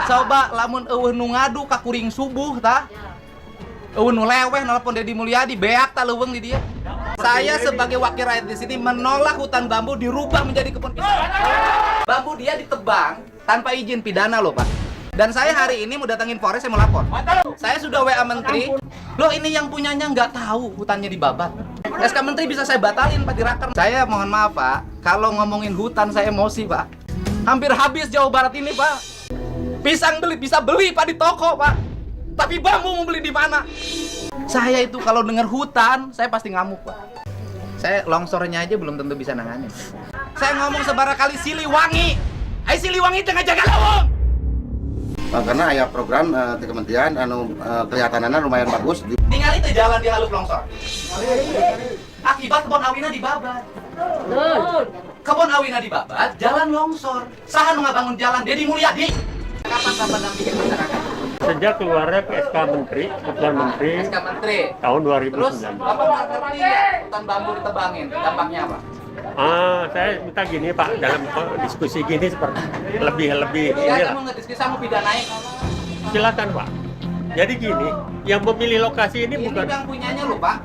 Coba lamun eueuh nu ngadu ka kuring subuh tah. Eueuh nu leweh nelpon Deddy Mulyadi beak tah leuweung di dia. Saya sebagai wakil rakyat di sini menolak hutan bambu dirubah menjadi kebun pisang. Bambu dia ditebang tanpa izin pidana loh, Pak. Dan saya hari ini mau datangin Polres, saya mau lapor. Saya sudah WA Menteri. Loh, ini yang punyanya nggak tahu hutannya dibabat. SK Menteri bisa saya batalin, Pak, di Raker. Saya mohon maaf, Pak. Kalau ngomongin hutan saya emosi, Pak. Hampir habis Jawa Barat ini, Pak. Pisang bisa beli, Pak, di toko, Pak. Tapi bambu mau beli di mana? Saya itu kalau dengar hutan, saya pasti ngamuk, Pak. Saya longsornya aja belum tentu bisa nanganin. Saya ngomong sebara kali Siliwangi. Hai Siliwangi tengah jaga lawang. Karena aya program di kementerian kelihatanana lumayan bagus. Tinggal itu jalan di halus longsor. Akibat kebon awina dibabat. Kebon awina dibabat, jalan longsor. Saha nu ngabangun jalan Deddy Mulyadi. Kapan dampingin masyarakat? Sejak keluarnya ke SK Menteri, keputusan Menteri SK Menteri tahun 2019. Terus Bapak ngerti ya hutan bambu ditebangin, dampaknya apa? Saya minta gini Pak, dalam diskusi gini seperti lebih Iya, kamu ngediskusi mau pidanain. Silakan Pak. Jadi gini, yang memilih lokasi ini bukan yang punyanya loh, Pak.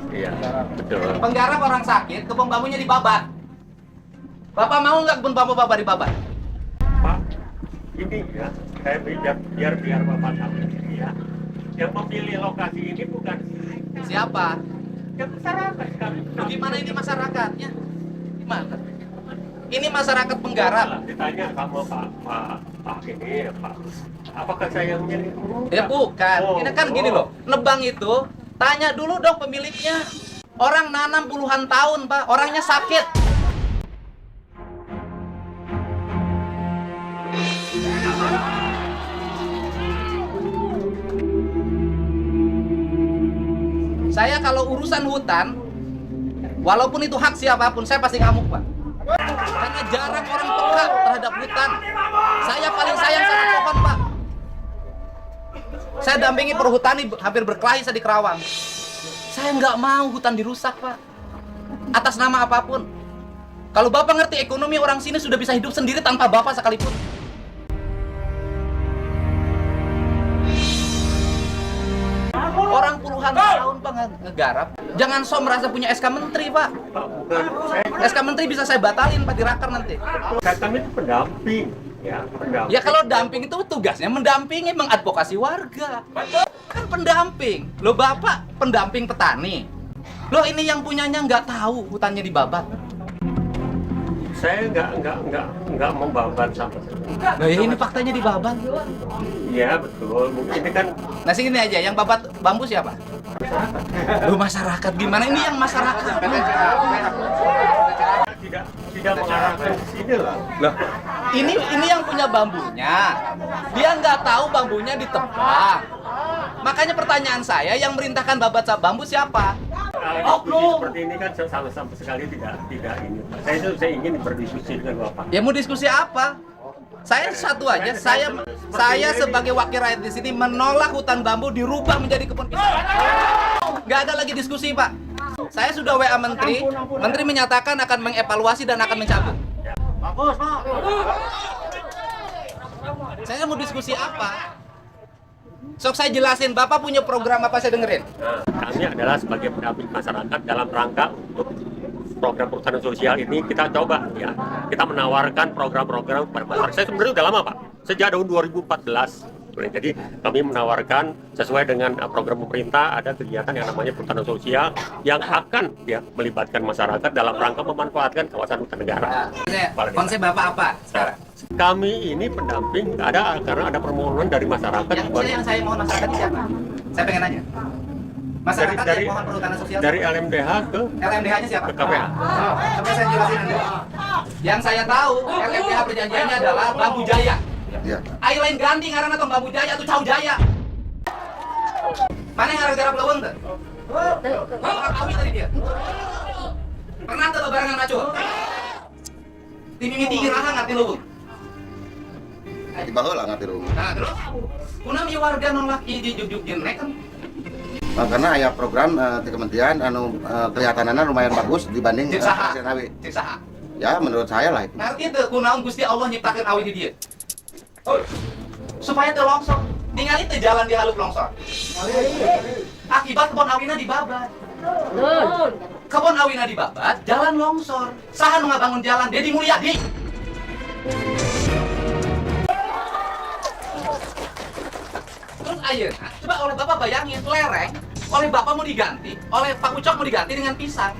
Iya, betul. Penggarap orang sakit, kebun bambunya dibabat. Bapak mau nggak kebun bambu Bapak dibabat? Pak, ini ya, saya biar Bapak tahu ini ya. Yang memilih lokasi ini bukan Siapa? ya masyarakat kami. Gimana ini masyarakatnya? Gimana? Ini masyarakat penggarap. Ditanya sama Pak ini ya Pak, apakah saya yang milih? Ya bukan. Ini kan gini loh, nebang itu tanya dulu dong pemiliknya. Orang nanam puluhan tahun, Pak. Orangnya sakit. Saya kalau urusan hutan, walaupun itu hak siapapun, saya pasti ngamuk, Pak. Karena jarang orang peka terhadap hutan. Saya paling sayang sama pohon, Pak. Saya dampingi perhutani hampir berkelahi saya di Kerawang. Saya nggak mau hutan dirusak, Pak. Atas nama apapun. Kalau Bapak ngerti ekonomi orang sini sudah bisa hidup sendiri tanpa Bapak sekalipun. Orang puluhan tahun Pak ngegarap. Jangan so merasa punya SK Menteri, Pak. SK Menteri bisa saya batalin, Pak, di Raker nanti. Kami itu pendamping. Ya, pendamping. Ya kalau damping itu tugasnya mendampingi, mengadvokasi warga. Kan pendamping. Loh Bapak pendamping petani. Loh ini yang punyanya nggak tahu hutannya dibabat. Saya nggak membabat sama sekali. Nah ya ini faktanya dibabat. Iya betul. Mungkin ini kan Nah sini aja, yang babat bambu siapa? Loh masyarakat gimana? Ini yang masyarakat. tidak mengarahkan ke sini lah. Loh, ini yang punya bambunya. Dia nggak tahu bambunya ditebang. Makanya pertanyaan saya, yang merintahkan babat bambu siapa? Diskusi seperti ini kan sama sekali tidak ini. Saya ingin berdiskusi dengan Bapak. Ya mau diskusi apa? Saya satu aja, saya sebagai wakil rakyat di sini menolak hutan bambu dirubah menjadi kebun pisang. Nggak ada lagi diskusi, Pak. Saya sudah WA Menteri, Menteri menyatakan akan mengevaluasi dan akan mencabut. Bagus, Pak. Saya mau diskusi apa? Sok saya jelasin, Bapak punya program apa saya dengerin? Kami adalah sebagai pendamping masyarakat dalam rangka untuk program perhutanan sosial ini kita coba ya. Kita menawarkan program-program kepada masyarakat. Saya sebenarnya udah lama Pak, sejak tahun 2014. Jadi kami menawarkan sesuai dengan program pemerintah ada kegiatan yang namanya perhutanan sosial yang akan ya melibatkan masyarakat dalam rangka memanfaatkan kawasan hutan negara. Konsep Bapak apa sekarang? Kami ini pendamping karena ada permohonan dari masyarakat. Yang saya mohon masyarakat ini siapa? Saya pengen nanya. Masyarakat yang mohon perhutanan sosial dari LMDH ke LMDH-nya siapa? Ke KPH. Coba saya jelasin Anda. Yang saya tahu LMDH perjanjiannya adalah Bambu Jaya. Iya. Ayo lain ganti ngaranna tong Bambu Jaya atau Cau Jaya. Mana yang garap leuweung teh? Bapak kawin tadi dia. Pernah teu barengan macul? Timimiti iraha ngarti leuweung. Di baheula ngati rumah. Nah, terus kunaon ieu warga nolak ieu jujuk jenek kan? Karena aya program di kementerian kelihatanana lumayan bagus dibanding Cek awi. saha? Ya menurut saya lah itu. Ngerti teu kunaon Gusti Allah nyiptakeun awi di dieu? Supaya teu longsor. Ningali teu jalan di haluk longsor. Akibat kebon awina dibabat. Kebon awina dibabat, jalan longsor. Saha nu ngabangun jalan? Deddy Mulyadi. Terus ayeuna, coba oleh Bapak bayangin, lereng oleh Bapak mau diganti, oleh Pak Ucok mau diganti dengan pisang.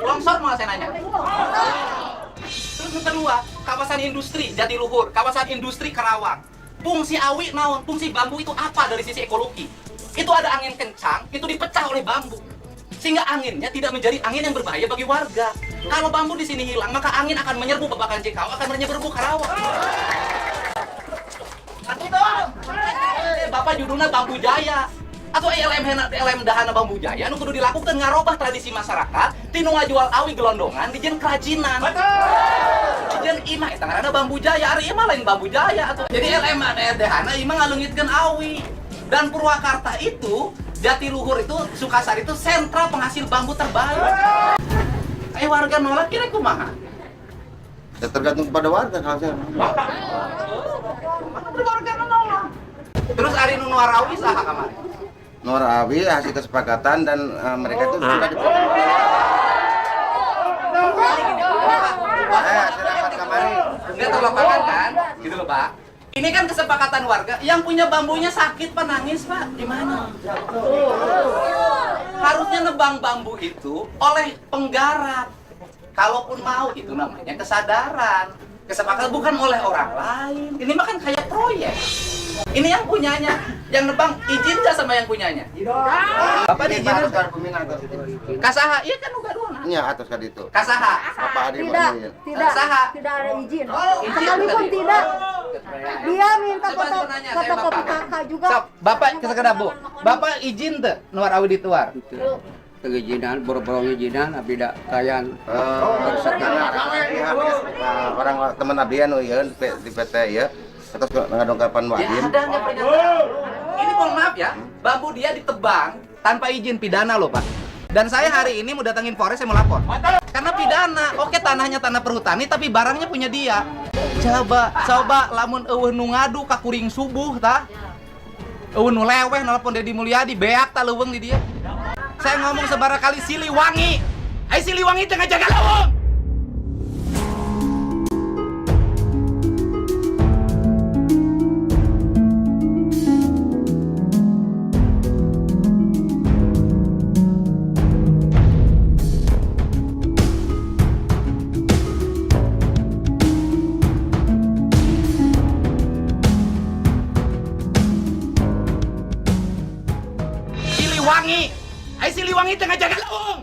Longsor mau saya nanya. Terus yang kedua, kawasan industri Jatiluhur, kawasan industri Karawang. Fungsi awi naon? Fungsi bambu itu apa dari sisi ekologi? Itu ada angin kencang, itu dipecah oleh bambu. Sehingga anginnya tidak menjadi angin yang berbahaya bagi warga. Kalau bambu di sini hilang, maka angin akan menyerbu Babakan Cikau, akan menyerbu Karawang. Atuh dong. Bapak judulnya Bambu Jaya. Atau LM dahana Bambu Jaya nu kudu dilakukan ngarobah tradisi masyarakat tinu ngajual awi gelondongan dijieun kerajinan. Dijieun imah eta ngaranna Bambu Jaya, ari imah lain Bambu Jaya atuh. Jadi LM dahana imah ngaleungitkeun awi. Dan Purwakarta itu, Jatiluhur itu, Sukasari itu sentra penghasil bambu terbaik. Warga nolak kira kumaha? Ya, tergantung kepada warga harusnya. Warga nolak. Terus ari nu Nuarawi saha kamari? Nuarawi hasil kesepakatan dan mereka itu sudah diproses. Hasil rapat kemarin. Nggak terlapangan kan? Gitu loh Pak. Ini kan kesepakatan warga. Yang punya bambunya sakit Pak, nangis Pak. Gimana? Harusnya nebang bambu itu oleh penggarap. Kalaupun mau, itu namanya kesadaran. Kesepakatan bukan oleh orang lain. Ini mah kan kayak proyek. Ini yang punyanya, yang nebang izin nggak sama yang punyanya? Bapak Ini diizinin? harus dari pembina atas itu. Kasaha, iya kan uga dua. Iya atas kan itu. Kasaha. Apa ada yang Tidak, mau tidak, Saha? tidak ada izin. Izin Sekalipun tadi. tidak. Dia minta Coba foto nanya, saya fotokopi Bapak. kakak juga. Sok, Bapak sekedar Bu. Bapak izin tuh Nuarawi dituar. Kegijinan, boro-boro ngijinan, abdi da kayan. Orang teman abdi anu ieu di PT ya. Terus ngadongkapan Ya Wadin. ada nggak pernyataan. Ini mohon maaf ya, bambu dia ditebang tanpa izin, pidana loh Pak. Dan saya hari ini mau datangin Polres, saya mau lapor. Karena pidana, oke tanahnya tanah perhutani tapi barangnya punya dia. Coba lamun eueuh nu ngadu ka kuring subuh tah. Eueuh nu leweh nelpon Deddy Mulyadi, beak tah leuweung di dia. Saya ngomong sebara kali Siliwangi. Ai Siliwangi teh ngajaga leuweung. Siliwangi. Ai Siliwangi teh ngajaga leuweung.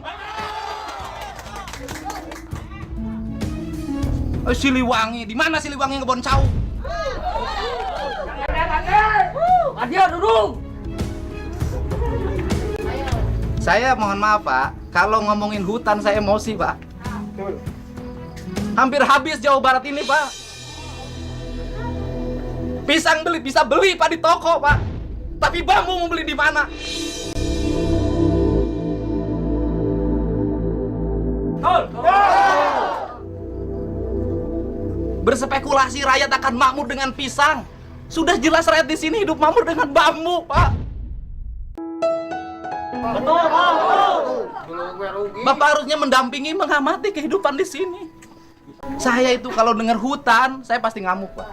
Siliwangi, di mana Siliwangi ngebon cau? Adia duduk. Saya mohon maaf Pak, kalau ngomongin hutan saya emosi Pak. Hampir habis Jawa Barat ini Pak. Pisang bisa beli Pak di toko Pak. Tapi bambu mau beli di mana? Berspekulasi rakyat akan makmur dengan pisang. Sudah jelas rakyat di sini hidup makmur dengan bambu, Pak. Betul, Pak. Bapak harusnya mendampingi, mengamati kehidupan di sini. Saya itu kalau dengar hutan, saya pasti ngamuk, Pak.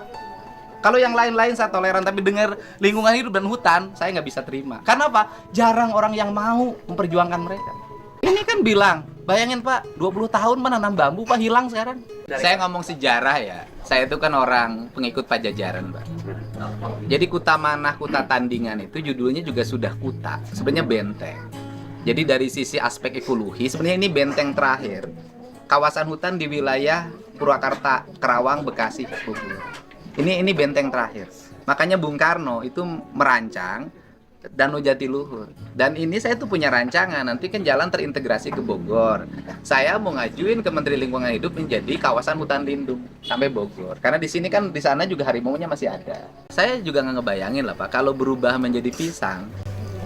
Kalau yang lain-lain saya toleran, tapi dengar lingkungan hidup dan hutan, saya nggak bisa terima. Karena apa? Jarang orang yang mau memperjuangkan mereka. Ini kan bilang, bayangin Pak, 20 tahun menanam bambu, Pak, hilang sekarang. Saya ngomong sejarah ya, saya itu kan orang pengikut Pajajaran, Pak. Jadi Kuta Manah, Kuta Tandingan itu judulnya juga sudah kuta, sebenarnya benteng. Jadi dari sisi aspek ekologi, sebenarnya ini benteng terakhir. Kawasan hutan di wilayah Purwakarta, Karawang, Bekasi, Bogor. Ini benteng terakhir. Makanya Bung Karno itu merancang Danau Jatiluhur. Dan ini saya tuh punya rancangan, nanti kan jalan terintegrasi ke Bogor. Saya mau ngajuin ke Menteri Lingkungan Hidup menjadi kawasan hutan lindung sampai Bogor. Karena di sini kan di sana juga harimaunya masih ada. Saya juga nggak ngebayangin lah Pak, kalau berubah menjadi pisang,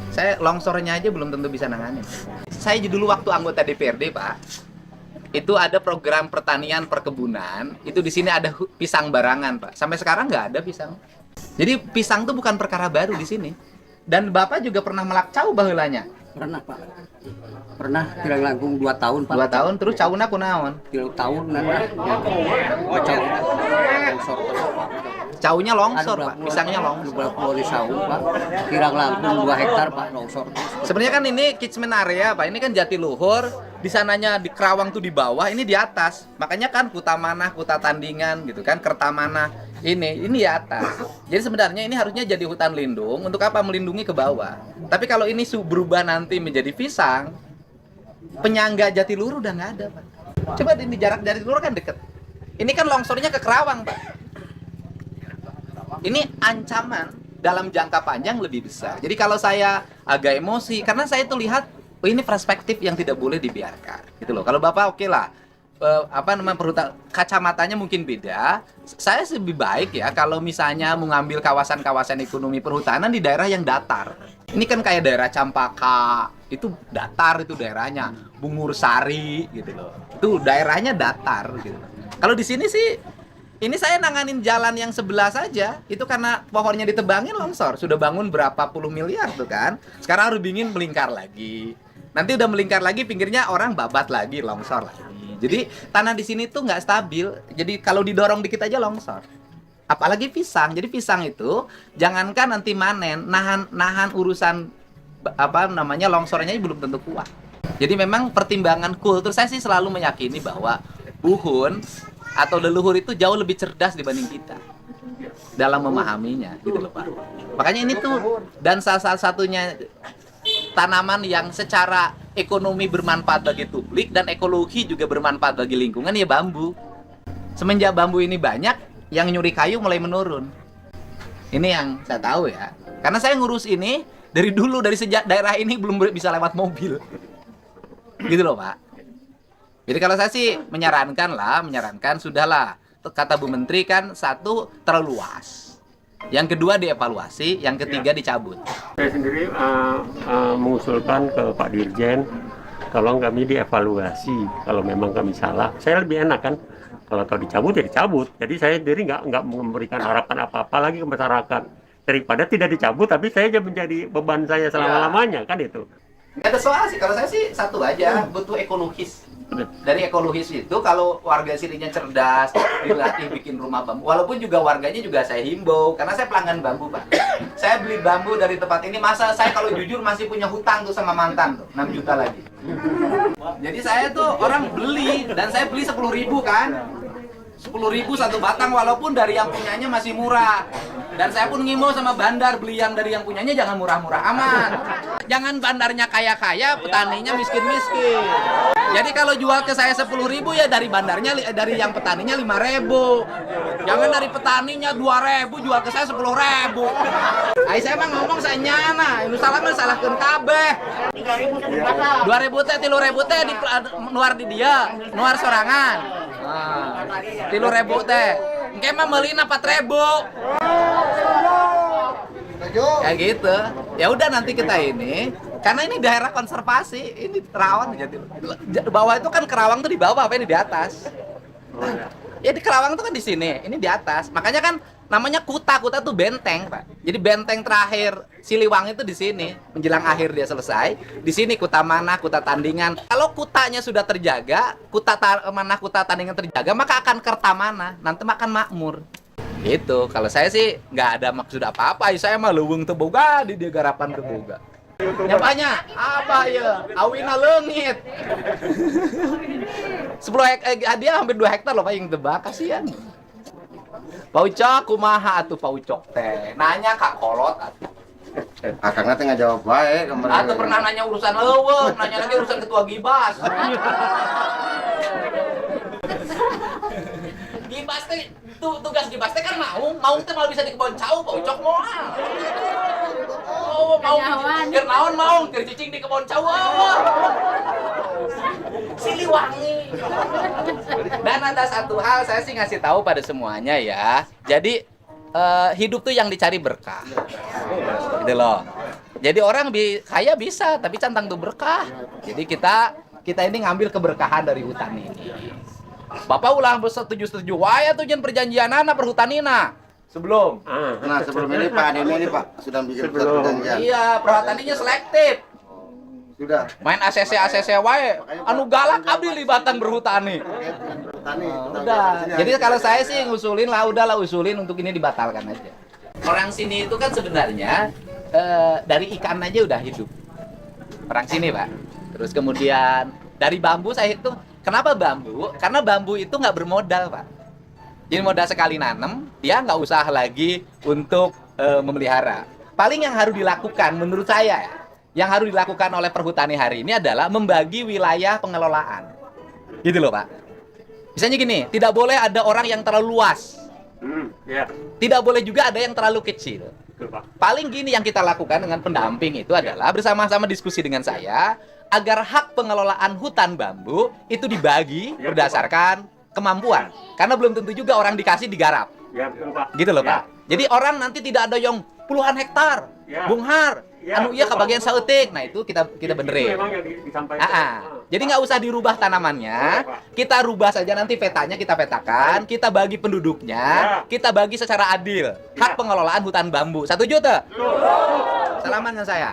saya longsornya aja belum tentu bisa nanganin. Saya dulu waktu anggota DPRD Pak, itu ada program pertanian perkebunan, itu di sini ada pisang barangan, Pak. Sampai sekarang nggak ada pisang. Jadi pisang tuh bukan perkara baru di sini. Dan Bapak juga pernah melakcau baheulanya. Pernah Pak. Pernah kira langkung 2 tahun Pak. 2 tahun terus cauna kunaon? 3 tahun nana. Oh cau. Longsor terus Pak. Caunya longsor, Pak. Pisangnya longsor. Berapa di saung Pak. Kira langkung 2 hektar Pak longsor. Sebenarnya kan ini catchment area, Pak. Ini kan Jatiluhur. Di sananya di Kerawang tuh di bawah, ini di atas. Makanya kan Kutamanah, Kuta Tandingan gitu kan, Kertamanah. Ini di atas. Jadi sebenarnya ini harusnya jadi hutan lindung untuk apa? Melindungi ke bawah. Tapi kalau ini berubah nanti menjadi pisang, penyangga Jatiluhur udah nggak ada, Pak. Coba ini jarak Jatiluhur kan deket. Ini kan longsornya ke Kerawang, Pak. Ini ancaman dalam jangka panjang lebih besar. Jadi kalau saya agak emosi, karena saya tuh lihat, oh ini perspektif yang tidak boleh dibiarkan. Gitu loh. Kalau Bapak oke lah, kacamatanya mungkin beda. Saya sih lebih baik ya kalau misalnya mengambil kawasan-kawasan ekonomi perhutanan di daerah yang datar. Ini kan kayak daerah Campaka, itu datar itu daerahnya. Bungur Sari gitu loh. Itu daerahnya datar gitu. Kalau di sini sih ini saya nanganin jalan yang sebelah saja, itu karena pohonnya ditebangin longsor. Sudah bangun berapa puluh miliar tuh kan. Sekarang harus ingin melingkar lagi. Nanti udah melingkar lagi, pinggirnya orang babat lagi, longsor lagi. Jadi tanah di sini tuh nggak stabil. Jadi kalau didorong dikit aja longsor. Apalagi pisang. Jadi pisang itu jangankan nanti manen, nahan urusan longsornya belum tentu kuat. Jadi memang pertimbangan kultur, saya sih selalu meyakini bahwa buhun atau leluhur itu jauh lebih cerdas dibanding kita dalam memahaminya, gitu loh Pak. Makanya ini tuh, dan salah satunya tanaman yang secara ekonomi bermanfaat bagi publik dan ekologi juga bermanfaat bagi lingkungan ya bambu. Semenjak bambu ini banyak, yang nyuri kayu mulai menurun. Ini yang saya tahu ya. Karena saya ngurus ini dari dulu, dari sejak daerah ini belum bisa lewat mobil. Gitu loh Pak. Jadi kalau saya sih menyarankan sudahlah. Kata Bu Menteri kan, satu terlalu luas. Yang kedua dievaluasi, yang ketiga dicabut. Saya sendiri mengusulkan ke Pak Dirjen, tolong kami dievaluasi kalau memang kami salah. Saya lebih enak kan, kalau tahu dicabut ya dicabut. Jadi saya sendiri nggak memberikan harapan apa-apa lagi ke masyarakat. Daripada tidak dicabut, tapi saya menjadi beban saya selama-lamanya, kan itu. Nggak ada soal sih, kalau saya sih satu aja, butuh ekologis. Dari ekologis itu kalau warga sininya cerdas, dilatih bikin rumah bambu. Walaupun juga warganya juga saya himbau, karena saya pelanggan bambu Pak. Saya beli bambu dari tempat ini, masa saya kalau jujur masih punya hutang tuh sama mantan tuh, 6 juta lagi. Jadi saya tuh orang beli, dan saya beli 10.000 kan. 10.000 satu batang, walaupun dari yang punyanya masih murah. Dan saya pun ngimbau sama bandar, beli yang dari yang punyanya jangan murah-murah, aman. Jangan bandarnya kaya-kaya, petaninya miskin-miskin. Jadi kalau jual ke saya 10.000 ya dari bandarnya, dari yang petaninya 5.000. Jangan dari petaninya 2.000 jual ke saya 10.000. Ay saya mah ngomong saya nyana, nu salah mah salahkeun kabeh. 2.000 teh 3.000 teh di nuar di dia, nuar sorangan. Nah, 3.000 teh. Engke mah meulina 4.000. Kayak gitu. Ya udah nanti kita ini, karena ini daerah konservasi, ini rawan jadi bawah itu kan Kerawang tuh di bawah, apa ini di atas. Ya di Kerawang tuh kan di sini, ini di atas. Makanya kan namanya Kuta tuh benteng, Pak. Jadi benteng terakhir Siliwangi itu di sini, menjelang akhir dia selesai. Di sini Kutamanah, Kuta Tandingan. Kalau kutanya sudah terjaga, Kuta Tandingan terjaga, maka akan Kertamanah, nanti makan makmur. Gitu. Kalau saya sih nggak ada maksud apa-apa. Saya mah leuweung teu boga di dia garapan teu boga. Nyapanya? Apa ya? Awina leungit. 10 hektar, dia hampir 2 hektar loh Pak yang tebak, kasihan. Pak Ucok, kumaha atuh Pak Ucok teh? Nanya Kak Kolot atuh. Akangna teh ngajawab bae kemarin. Atuh pernah nanya urusan leuweung, nanya lagi urusan ketua Gibas. Gibas teh tugas Gibas teh kan mau teh malah bisa di kebon cau, Pak Ucok moal. Oh, mau keur naon mau keur cicing di kebon cau. Siliwangi. Dan ada satu hal saya sih ngasih tahu pada semuanya ya. Jadi hidup tuh yang dicari berkah. Gitu loh. Jadi orang kaya bisa, tapi centang tuh berkah. Jadi kita ini ngambil keberkahan dari hutan ini. Bapak ulah setuju-setuju wae tuh jen perjanjian anak perhutanina. Sebelum. Nah, sebelum ini Pak Ademi ini Pak sudah bikin surat perjanjian. Iya, perhutannya selektif. Sudah. Main ACC wae. Anu galak abdi libatan berhutani. Berhutani. Udah. Jadi kalau saya sih ngusulin lah, udahlah usulin untuk ini dibatalkan aja. Orang sini itu kan sebenarnya dari ikan aja udah hidup. Orang sini, Pak. Terus kemudian dari bambu saya hitung. Kenapa bambu? Karena bambu itu nggak bermodal, Pak. Jadi modal sekali nanam, dia nggak usah lagi untuk memelihara. Paling yang harus dilakukan menurut saya, yang harus dilakukan oleh perhutani hari ini adalah membagi wilayah pengelolaan. Gitu loh, Pak. Misalnya gini, tidak boleh ada orang yang terlalu luas. Tidak boleh juga ada yang terlalu kecil. Paling gini yang kita lakukan dengan pendamping itu adalah bersama-sama diskusi dengan saya agar hak pengelolaan hutan bambu itu dibagi berdasarkan kemampuan. Karena belum tentu juga orang dikasih digarap. Ya, betul, Pak. Gitu loh, Ya. Pak. Jadi orang nanti tidak ada yang puluhan hektar. Ya. Bung Har, Ya, anu iya betul, kebagian Pak. sautik. Nah, itu kita Itu benerin. memang yang disampaikan. Jadi nggak usah dirubah tanamannya, kita rubah saja nanti petanya kita petakan, kita bagi penduduknya, kita bagi secara adil hak pengelolaan hutan bambu. Setuju tuh? Salaman dengan saya.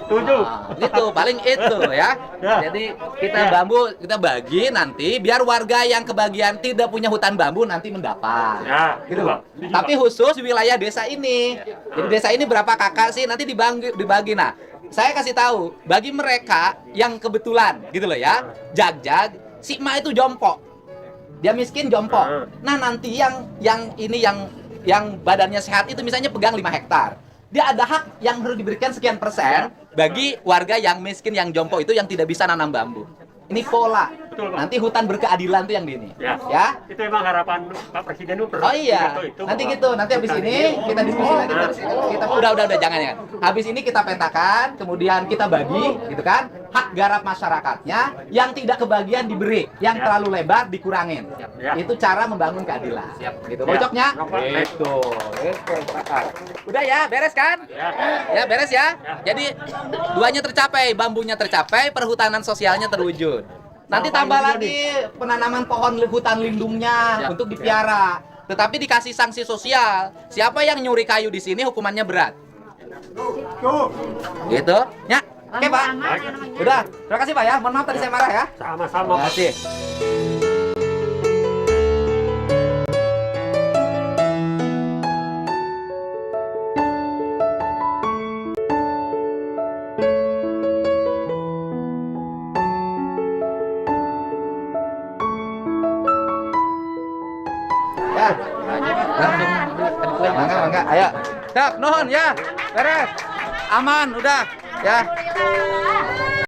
Setuju. Itu paling itu ya. Jadi kita bambu kita bagi nanti biar warga yang kebagian tidak punya hutan bambu nanti mendapat. Ya, Gitu itu, loh. Pak. Setuju, Tapi Pak. khusus wilayah desa ini. Jadi desa ini berapa kakak sih nanti dibagi. Nah, saya kasih tahu bagi mereka yang kebetulan gitu loh ya. Jag si Ma itu jompo. Dia miskin jompo. Nah, nanti yang badannya sehat itu misalnya pegang 5 hektar. Dia ada hak yang harus diberikan sekian persen bagi warga yang miskin yang jompo itu yang tidak bisa nanam bambu. Ini pola. Betul, Pak. Nanti hutan berkeadilan tuh yang di ini. Ya. Itu emang harapan Pak Presiden itu. Oh iya. Itu, Nanti bahwa gitu. Nanti habis hutan ini kita diskusi lagi. Kita udah jangan ya. Habis ini kita petakan, kemudian kita bagi gitu kan. Hak garap masyarakatnya yang tidak kebagian diberi, yang terlalu lebar dikurangin. Ya. Itu cara membangun keadilan. Gitu. Ya. Bocoknya? Pak. Gitu. Udah ya, beres kan? Ya, beres ya. Jadi duanya tercapai, bambunya tercapai, perhutanan sosialnya terwujud. Nanti tambah lagi penanaman pohon hutan lindungnya untuk dipiara. Tetapi dikasih sanksi sosial. Siapa yang nyuri kayu di sini hukumannya berat. Gitu. Ya. Oke, Pak. Udah. Terima kasih, Pak ya. Mohon maaf tadi saya marah ya. Sama-sama, Terima Pak. kasih. Ya, langsung mangga. Ayo. Dak, nuhun ya. Beres. Aman, udah. Ya.